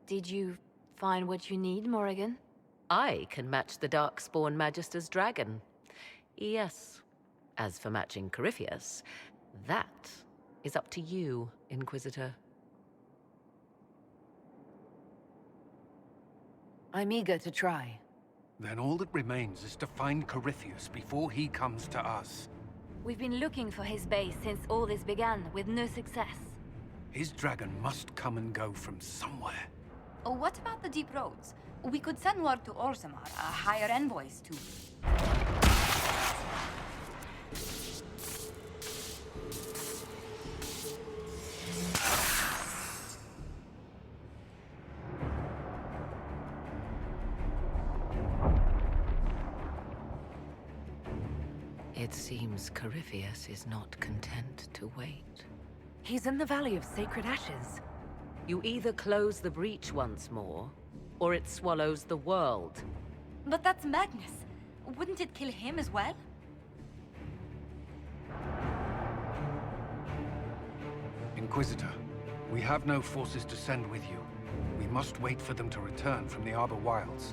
Did you find what you need, Morrigan? I can match the Darkspawn Magister's dragon. Yes. As for matching Corypheus, that is up to you, Inquisitor. I'm eager to try. Then all that remains is to find Corypheus before he comes to us. We've been looking for his base since all this began, with no success. His dragon must come and go from somewhere. Oh, what about the deep roads? We could send word to Orzammar, hire envoys to... It seems Corypheus is not content to wait. He's in the Valley of Sacred Ashes. You either close the breach once more, or it swallows the world. But that's Magnus. Wouldn't it kill him as well? Inquisitor, we have no forces to send with you. We must wait for them to return from the Arbor Wilds.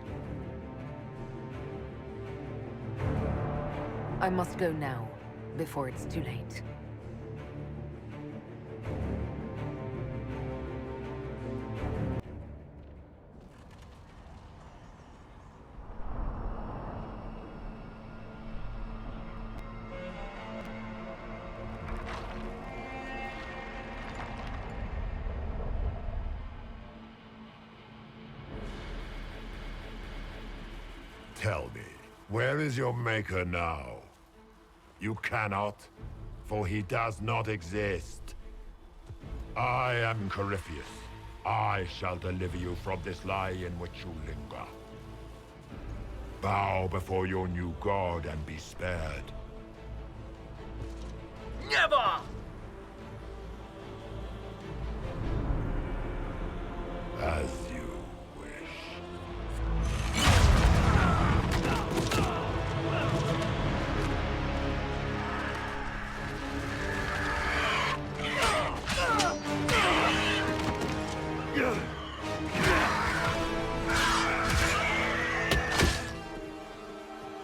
I must go now, before it's too late. Tell me, where is your maker now? You cannot, for he does not exist. I am Corypheus. I shall deliver you from this lie in which you linger. Bow before your new god and be spared. Never! As you wish.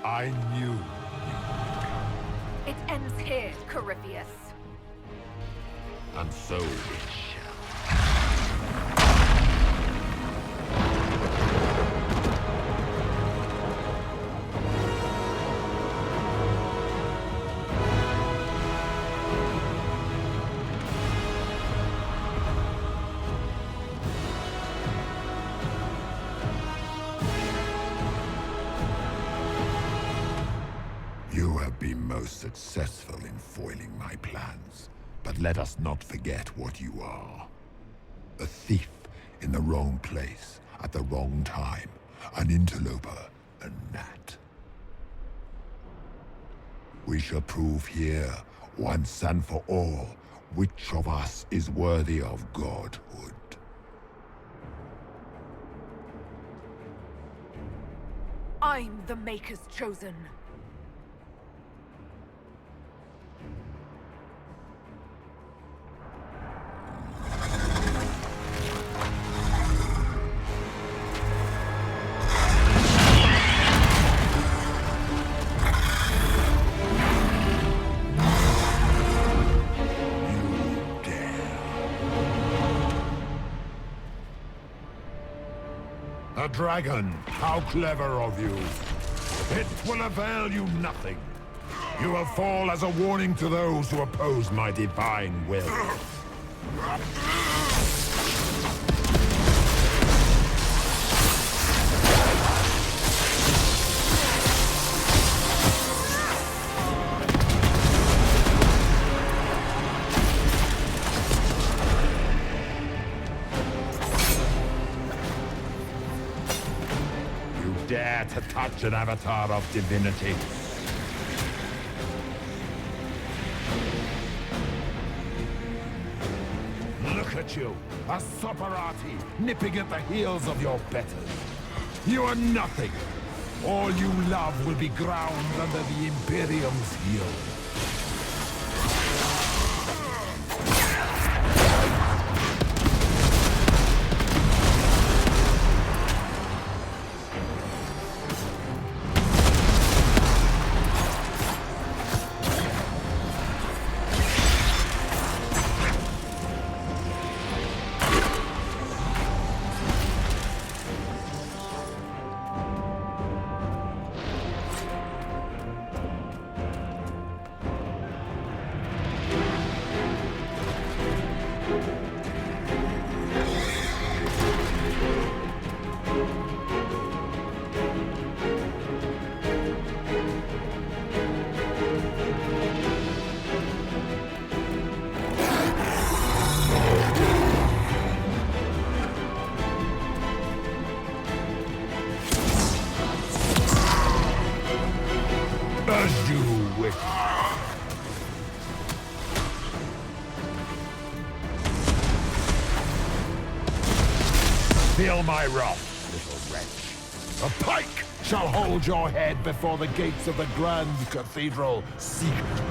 I knew. It ends here, Corypheus. And so it shall. You have been most successful in foiling my plans. But let us not forget what you are. A thief in the wrong place, at the wrong time. An interloper, a gnat. We shall prove here, once and for all, which of us is worthy of godhood. I'm the Maker's chosen. A dragon! How clever of you! It will avail you nothing. You will fall as a warning to those who oppose my divine will. Dare to touch an avatar of divinity. Look at you, a Soparati, nipping at the heels of your betters. You are nothing. All you love will be ground under the Imperium's heel. feel my wrath, little wretch. A pike shall hold your head before the gates of the Grand Cathedral secret.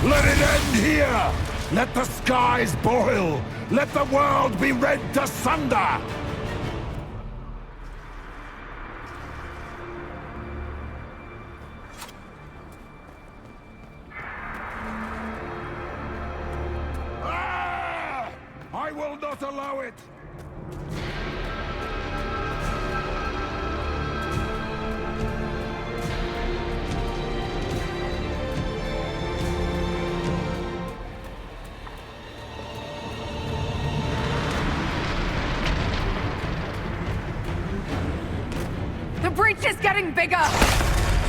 Let it end here! Let the skies boil! Let the world be rent asunder! Ah! I will not allow it! The breach is getting bigger!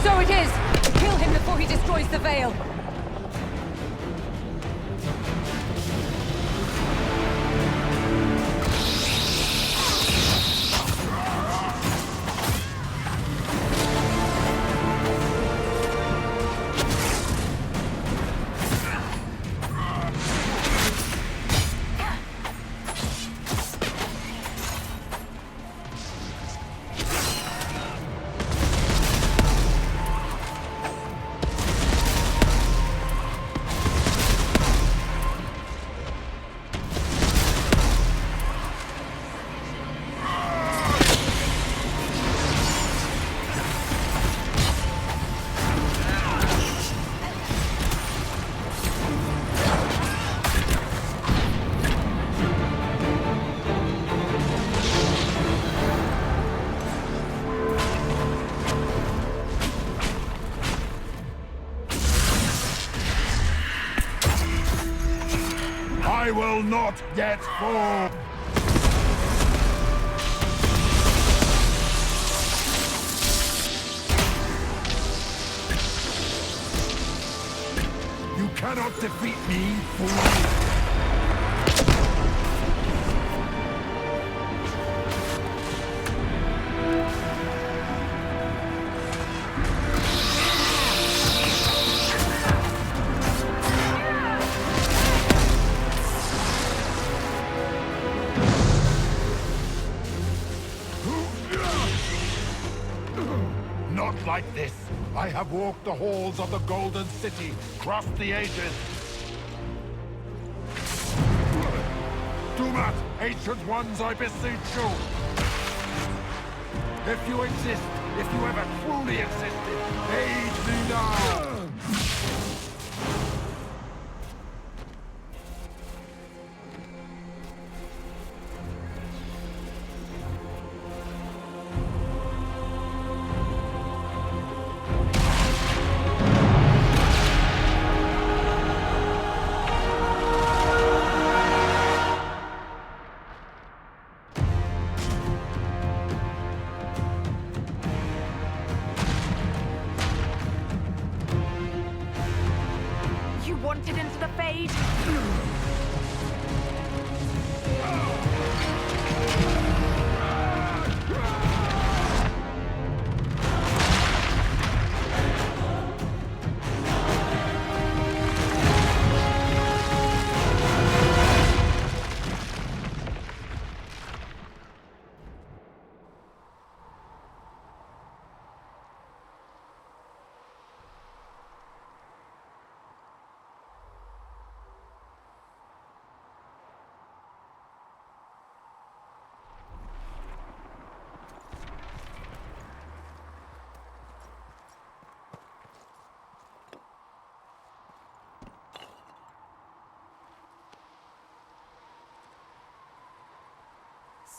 So it is! Kill him before he destroys the Veil! I will not yet fall! cannot defeat me, fool! Not like this. I have walked the halls of the Golden City, crossed the ages. Do not, ancient ones, I beseech you. If you exist, if you ever truly existed, aid me now! You wanted into the Fade?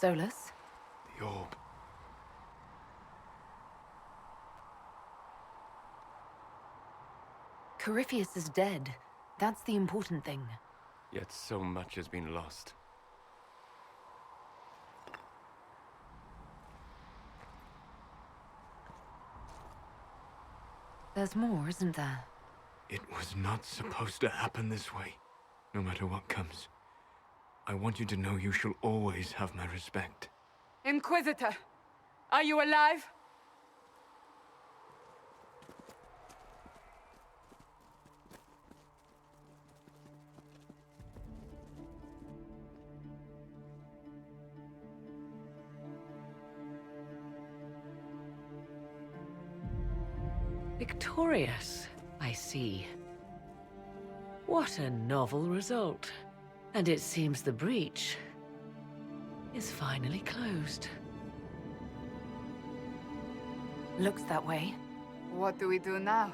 Solus? The orb. Corypheus is dead. That's the important thing. Yet so much has been lost. There's more, isn't there? It was not supposed to happen this way. No matter what comes. I want you to know you shall always have my respect. Inquisitor, are you alive? Victorious, I see. What a novel result. And it seems the breach is finally closed. Looks that way. What do we do now?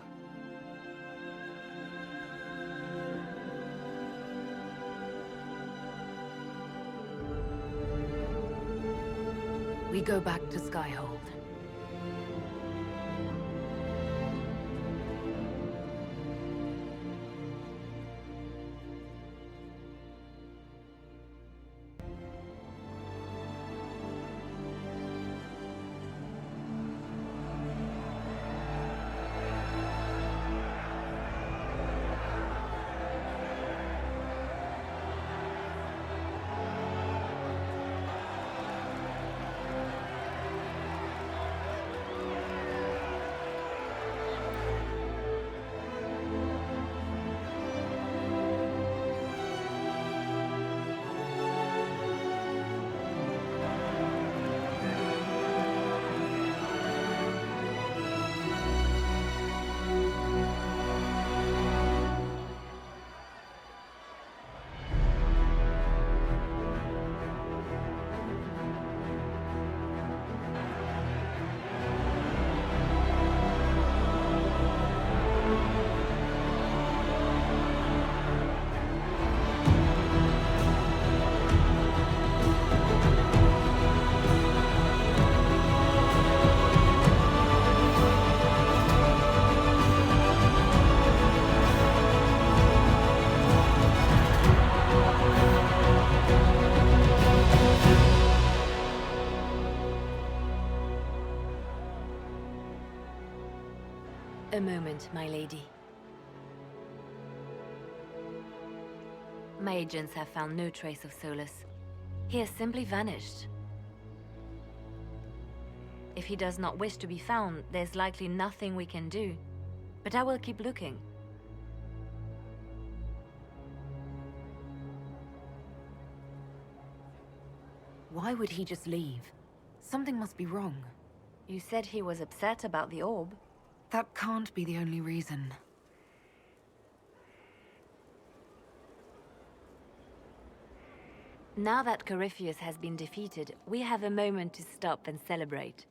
We go back to Skyhold. A moment, my lady. My agents have found no trace of Solus. He has simply vanished. If he does not wish to be found, there's likely nothing we can do. But I will keep looking. Why would he just leave? Something must be wrong. You said he was upset about the orb. That can't be the only reason. Now that Corypheus has been defeated, we have a moment to stop and celebrate.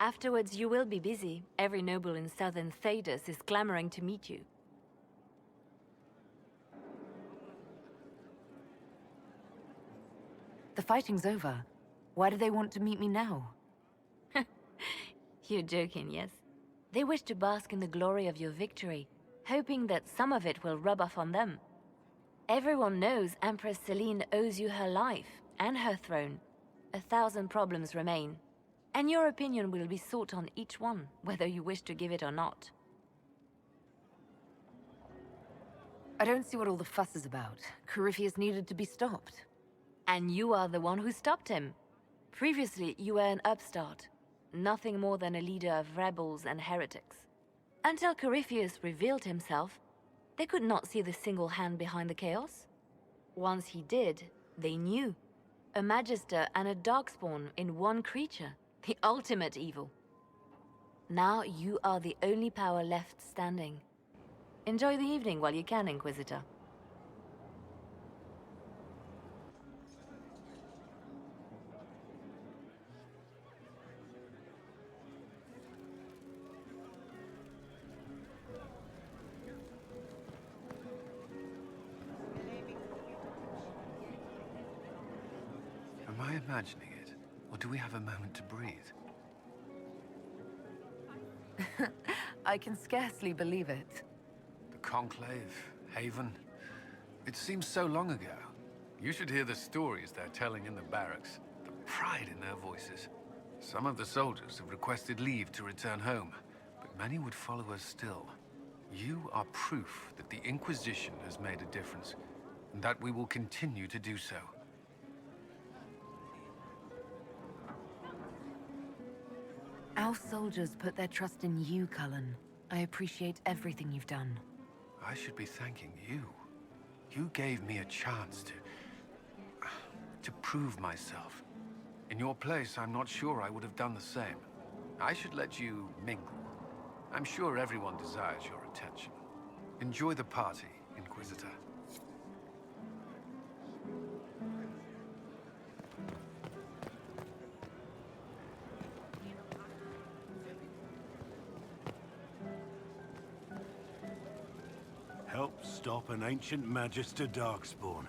Afterwards, you will be busy. Every noble in southern Thedas is clamoring to meet you. The fighting's over. Why do they want to meet me now? You're joking, yes? They wish to bask in the glory of your victory, hoping that some of it will rub off on them. Everyone knows Empress Celine owes you her life and her throne. 1,000 problems remain, and your opinion will be sought on each one, whether you wish to give it or not. I don't see what all the fuss is about. Corypheus needed to be stopped. And you are the one who stopped him. Previously, you were an upstart, nothing more than a leader of rebels and heretics. Until Corypheus revealed himself, they could not see the single hand behind the chaos. Once he did, they knew. A Magister and a Darkspawn in one creature, the ultimate evil. Now you are the only power left standing. Enjoy the evening while you can, Inquisitor. Am I imagining it? Or do we have a moment to breathe? I can scarcely believe it. The Conclave, Haven. It seems so long ago. You should hear the stories they're telling in the barracks. The pride in their voices. Some of the soldiers have requested leave to return home, but many would follow us still. You are proof that the Inquisition has made a difference, and that we will continue to do so. Our soldiers put their trust in you, Cullen. I appreciate everything you've done. I should be thanking you. You gave me a chance to prove myself. In your place, I'm not sure I would have done the same. I should let you mingle. I'm sure everyone desires your attention. Enjoy the party, Inquisitor. Help stop an ancient Magister Darkspawn.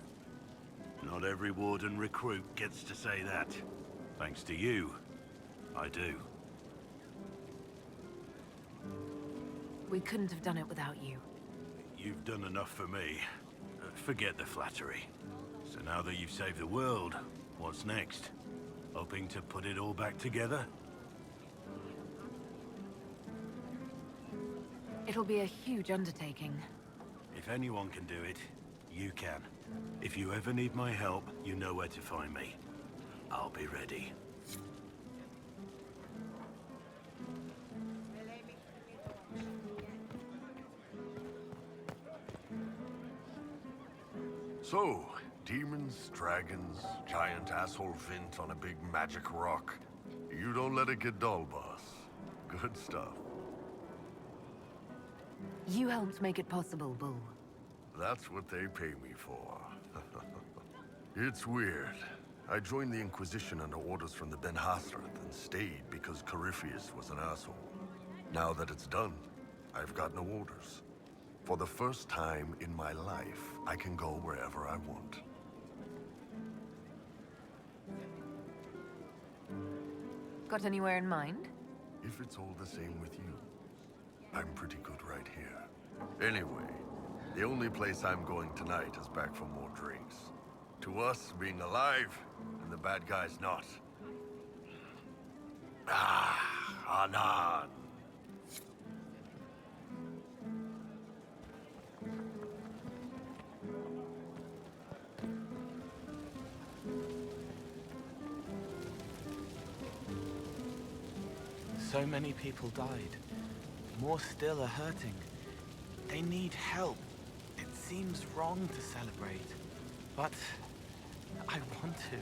Not every Warden recruit gets to say that. Thanks to you, I do. We couldn't have done it without you. You've done enough for me. Forget the flattery. So now that you've saved the world, what's next? Hoping to put it all back together? It'll be a huge undertaking. If anyone can do it, you can. If you ever need my help, you know where to find me. I'll be ready. So, demons, dragons, giant asshole Vint on a big magic rock. You don't let it get dull, boss. Good stuff. You helped make it possible, Bull. That's what they pay me for. It's weird. I joined the Inquisition under orders from the Ben Hassrath and stayed because Corypheus was an asshole. Now that it's done, I've got no orders. For the first time in my life, I can go wherever I want. Got anywhere in mind? If it's all the same with you, I'm pretty good right here. Anyway, the only place I'm going tonight is back for more drinks. To us, being alive, and the bad guys not. Anan. So many people died. More still are hurting. They need help. It seems wrong to celebrate, but I want to.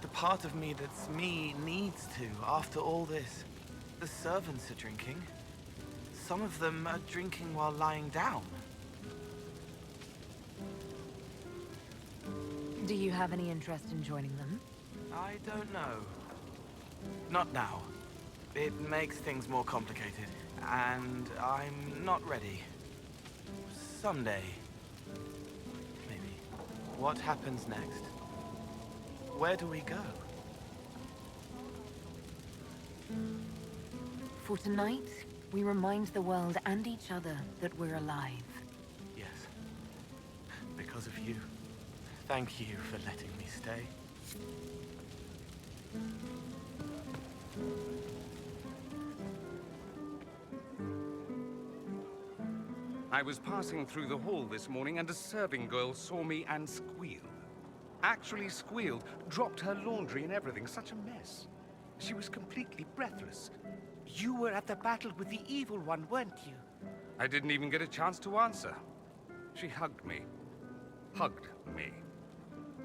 The part of me that's me needs to, after all this. The servants are drinking. Some of them are drinking while lying down. Do you have any interest in joining them? I don't know. Not now. It makes things more complicated, and I'm not ready. Someday. Maybe. What happens next? Where do we go? For tonight, we remind the world and each other that we're alive. Yes. Because of you. Thank you for letting me stay. I was passing through the hall this morning and a serving girl saw me and squealed. Actually squealed, dropped her laundry and everything. Such a mess. She was completely breathless. You were at the battle with the Evil One, weren't you? I didn't even get a chance to answer. She hugged me. Hugged me.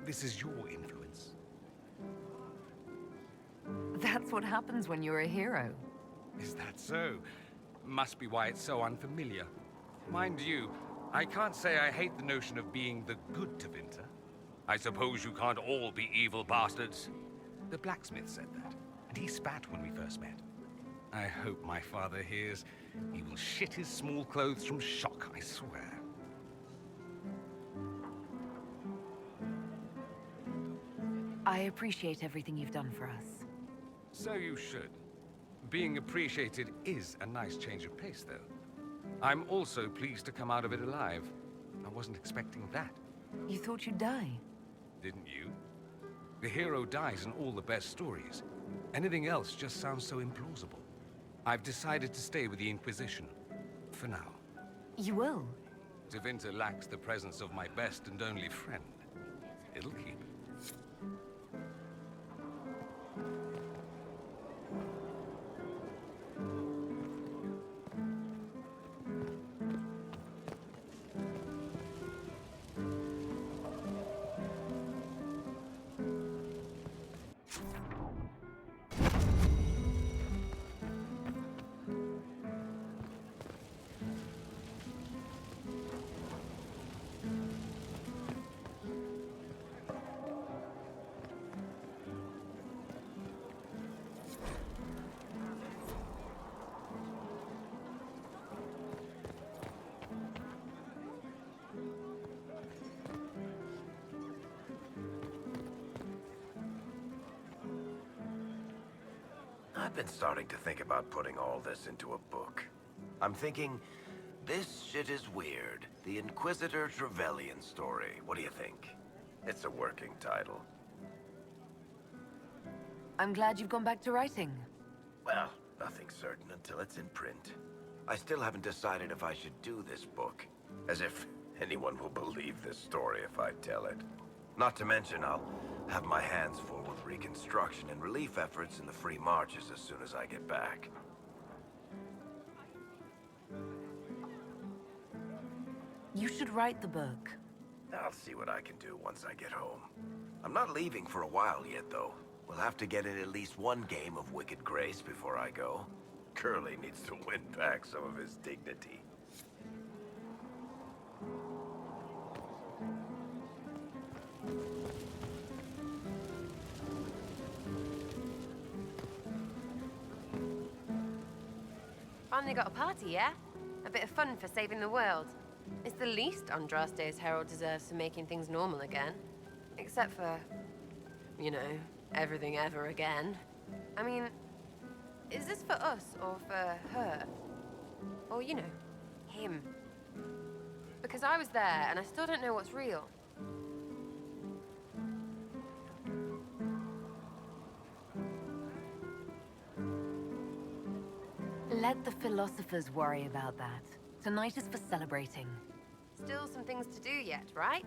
This is your influence. That's what happens when you're a hero. Is that so? Must be why it's so unfamiliar. Mind you, I can't say I hate the notion of being the good Tevinter. I suppose you can't all be evil bastards. The blacksmith said that, and he spat when we first met. I hope my father hears. He will shit his small clothes from shock, I swear. I appreciate everything you've done for us. So you should. Being appreciated is a nice change of pace, though. I'm also pleased to come out of it alive. I wasn't expecting that. You thought you'd die? Didn't you? The hero dies in all the best stories. Anything else just sounds so implausible. I've decided to stay with the Inquisition. For now. You will? Tevinter lacks the presence of my best and only friend. It'll keep. I've been starting to think about putting all this into a book. I'm thinking, this shit is weird. The Inquisitor Trevelyan story. What do you think? It's a working title. I'm glad you've gone back to writing. Well, nothing's certain until it's in print. I still haven't decided if I should do this book. As if anyone will believe this story if I tell it. Not to mention, I'll have my hands full with reconstruction and relief efforts in the Free Marches as soon as I get back. You should write the book. I'll see what I can do once I get home. I'm not leaving for a while yet, though. We'll have to get in at least one game of Wicked Grace before I go. Curly needs to win back some of his dignity. Finally got a party, yeah? A bit of fun for saving the world. It's the least Andraste's Herald deserves for making things normal again. Except for, you know, everything ever again. I mean, is this for us or for her? Or, you know, him? Because I was there and I still don't know what's real. Let the philosophers worry about that. Tonight is for celebrating. Still some things to do yet, right?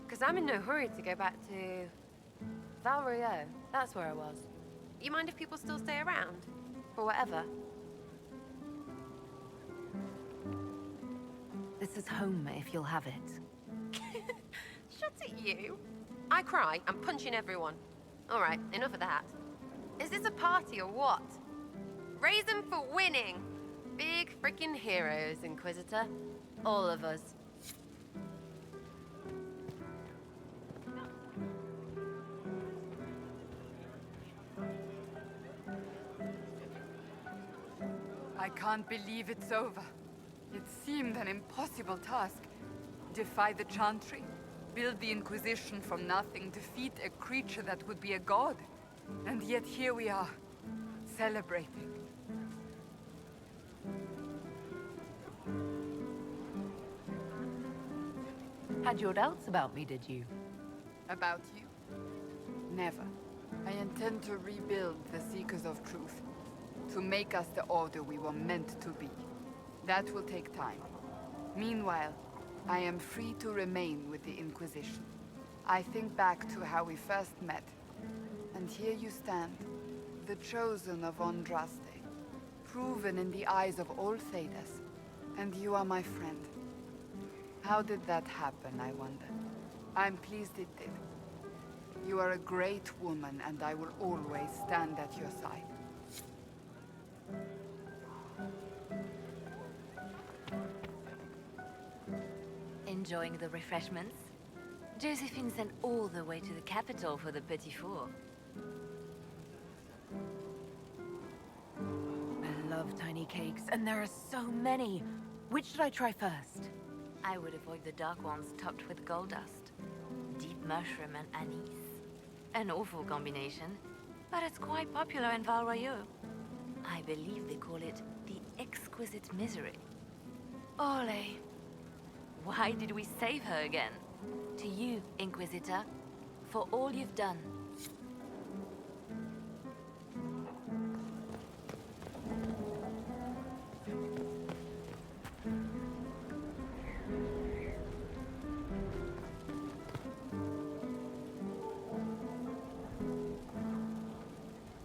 Because I'm in no hurry to go back to... Val Royeaux. That's where I was. You mind if people still stay around? for whatever. This is home if you'll have it. Shut it, you. I cry, I'm punching everyone. All right, enough of that. Is this a party or what? Raise them for winning. Big freaking heroes, Inquisitor. All of us. I can't believe it's over. It seemed an impossible task. Defy the Chantry, build the Inquisition from nothing, defeat a creature that would be a god. And yet here we are, celebrating. Had your doubts about me, did you? About you? Never. I intend to rebuild the Seekers of Truth, to make us the Order we were meant to be. That will take time. Meanwhile, I am free to remain with the Inquisition. I think back to how we first met, and here you stand, the chosen of Andraste, proven in the eyes of all Thedas, and you are my friend. How did that happen, I wonder? I'm pleased it did. You are a great woman, and I will always stand at your side. Enjoying the refreshments? Josephine sent all the way to the capital for the petit four. I love tiny cakes, and there are so many. Which should I try first? I would avoid the dark ones topped with gold dust. Deep mushroom and anise. An awful combination, but it's quite popular in Val Royeaux. I believe they call it the exquisite misery. Ole. Why did we save her again? To you, Inquisitor, for all you've done.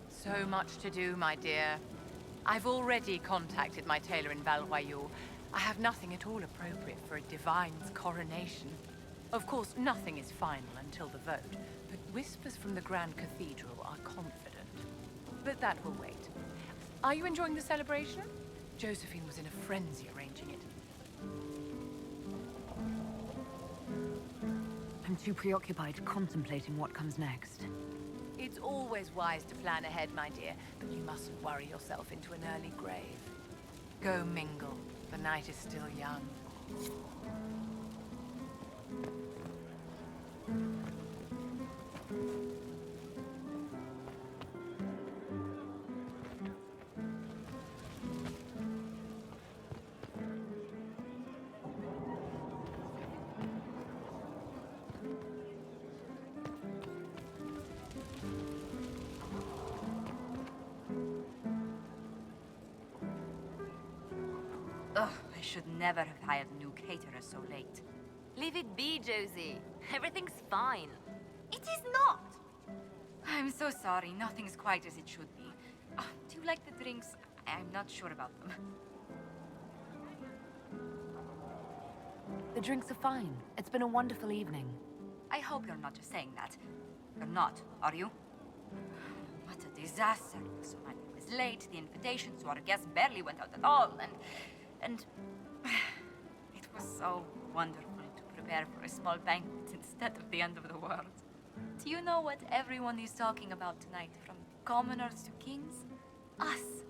So much to do, my dear. I've already contacted my tailor in Val Royeaux. I have nothing at all appropriate for a divine's coronation. Of course, nothing is final until the vote, but whispers from the Grand Cathedral are confident. But that will wait. Are you enjoying the celebration? Josephine was in a frenzy arranging it. I'm too preoccupied contemplating what comes next. It's always wise to plan ahead, my dear, but you mustn't worry yourself into an early grave. Go mingle. The night is still young. Ugh, I should never have hired a new caterer so late. Leave it be, Josie. Everything's fine. It is not! I'm so sorry, nothing's quite as it should be. Do you like the drinks? I'm not sure about them. The drinks are fine. It's been a wonderful evening. I hope you're not just saying that. You're not, are you? What a disaster. So I was late, the invitations to our guests barely went out at all, and it was so wonderful to prepare for a small banquet instead of the end of the world. Do you know what everyone is talking about tonight, from commoners to kings? Us.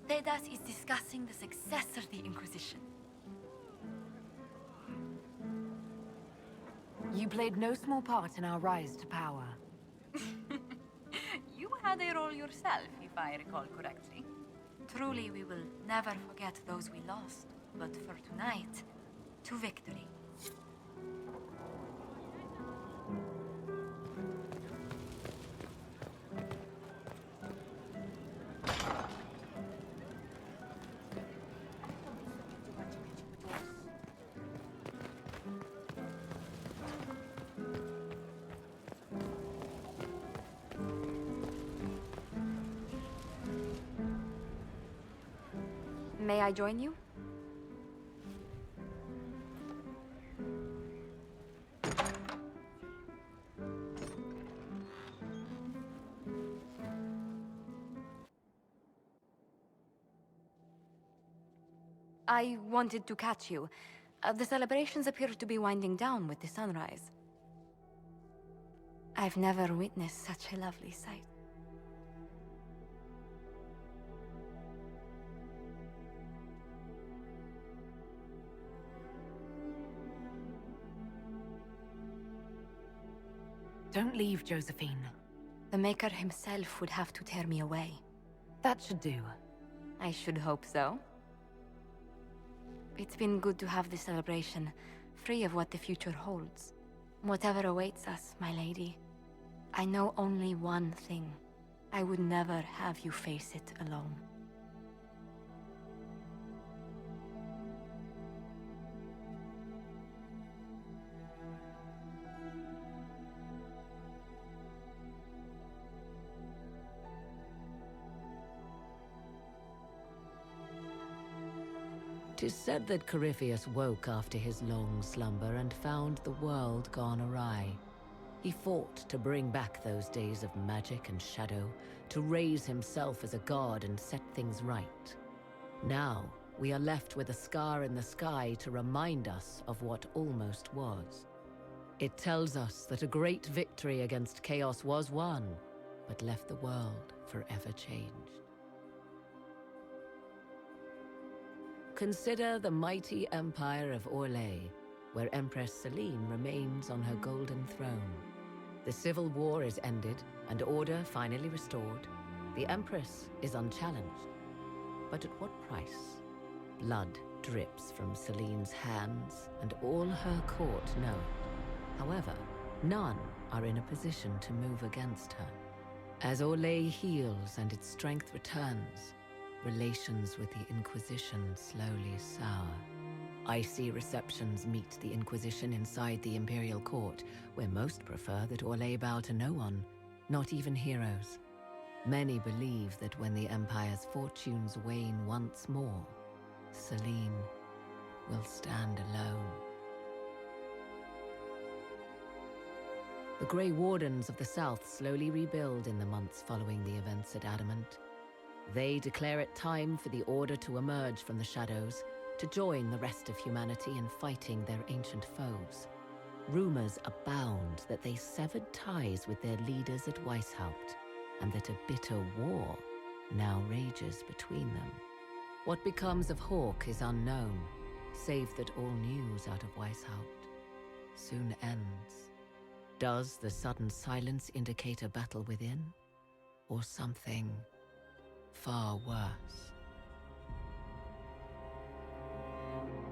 Thedas is discussing the successor of the Inquisition. You played no small part in our rise to power. You had a role yourself, if I recall correctly. Truly, we will never forget those we lost. But for tonight, to victory. May I join you? I wanted to catch you. The celebrations appear to be winding down with the sunrise. I've never witnessed such a lovely sight. Don't leave, Josephine. The Maker himself would have to tear me away. That should do. I should hope so. It's been good to have this celebration, free of what the future holds. Whatever awaits us, my lady, I know only one thing. I would never have you face it alone. Tis said that Corypheus woke after his long slumber and found the world gone awry. He fought to bring back those days of magic and shadow, to raise himself as a god and set things right. Now, we are left with a scar in the sky to remind us of what almost was. It tells us that a great victory against chaos was won, but left the world forever changed. Consider the mighty empire of Orlais, where Empress Celine remains on her golden throne. The civil war is ended, and order finally restored. The Empress is unchallenged. But at what price? Blood drips from Celine's hands, and all her court know it. However, none are in a position to move against her. As Orlais heals and its strength returns, relations with the Inquisition slowly sour. Icy receptions meet the Inquisition inside the Imperial Court, where most prefer that Orlais bow to no one, not even heroes. Many believe that when the Empire's fortunes wane once more, Celine will stand alone. The Grey Wardens of the South slowly rebuild in the months following the events at Adamant. They declare it time for the Order to emerge from the shadows, to join the rest of humanity in fighting their ancient foes. Rumors abound that they severed ties with their leaders at Weishaupt, and that a bitter war now rages between them. What becomes of Hawke is unknown, save that all news out of Weishaupt soon ends. Does the sudden silence indicate a battle within, or something far worse?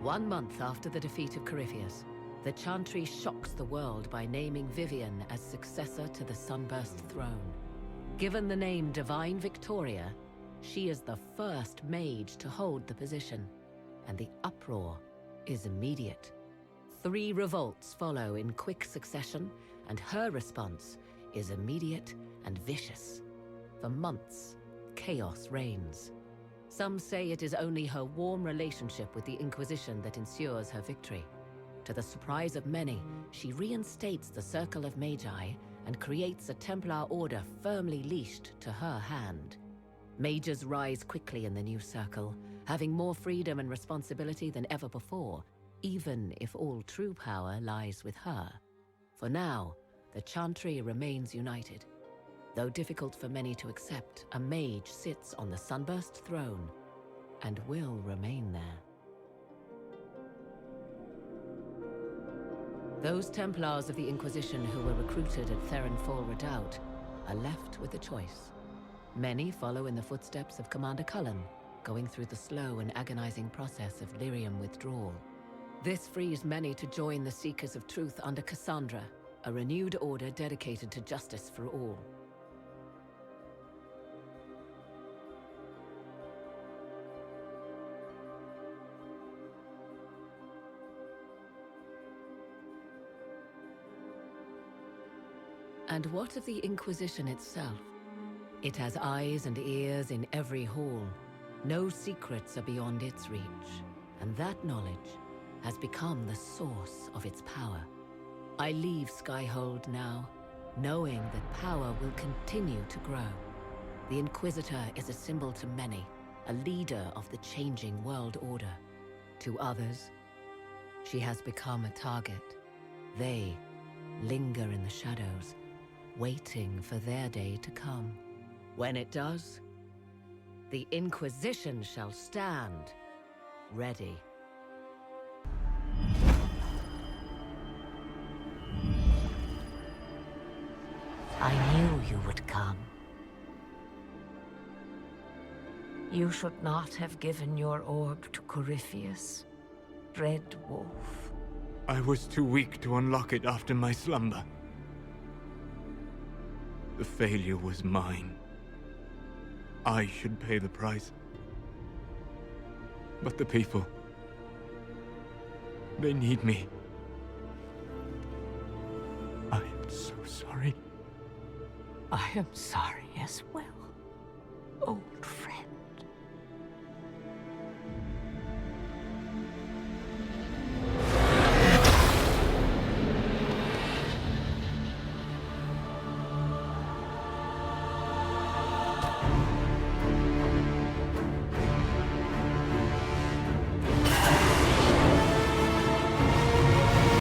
1 month after the defeat of Corypheus, the Chantry shocks the world by naming Vivienne as successor to the Sunburst throne. Given the name Divine Victoria, she is the first mage to hold the position, and the uproar is immediate. 3 revolts follow in quick succession, and her response is immediate and vicious. For months, chaos reigns. Some say it is only her warm relationship with the Inquisition that ensures her victory. To the surprise of many, she reinstates the Circle of Magi and creates a Templar order firmly leashed to her hand. Mages rise quickly in the new circle, having more freedom and responsibility than ever before, even if all true power lies with her. For now, the Chantry remains united. Though difficult for many to accept, a mage sits on the Sunburst throne and will remain there. Those Templars of the Inquisition who were recruited at Therenfall Redoubt are left with a choice. Many follow in the footsteps of Commander Cullen, going through the slow and agonizing process of lyrium withdrawal. This frees many to join the Seekers of Truth under Cassandra, a renewed order dedicated to justice for all. And what of the Inquisition itself? It has eyes and ears in every hall. No secrets are beyond its reach, and that knowledge has become the source of its power. I leave Skyhold now, knowing that power will continue to grow. The Inquisitor is a symbol to many, a leader of the changing world order. To others, she has become a target. They linger in the shadows, waiting for their day to come. When it does, the Inquisition shall stand, ready. I knew you would come. You should not have given your orb to Corypheus, Red Wolf. I was too weak to unlock it after my slumber. The failure was mine. I should pay the price. But the people... they need me. I am so sorry. I am sorry as well, old friend.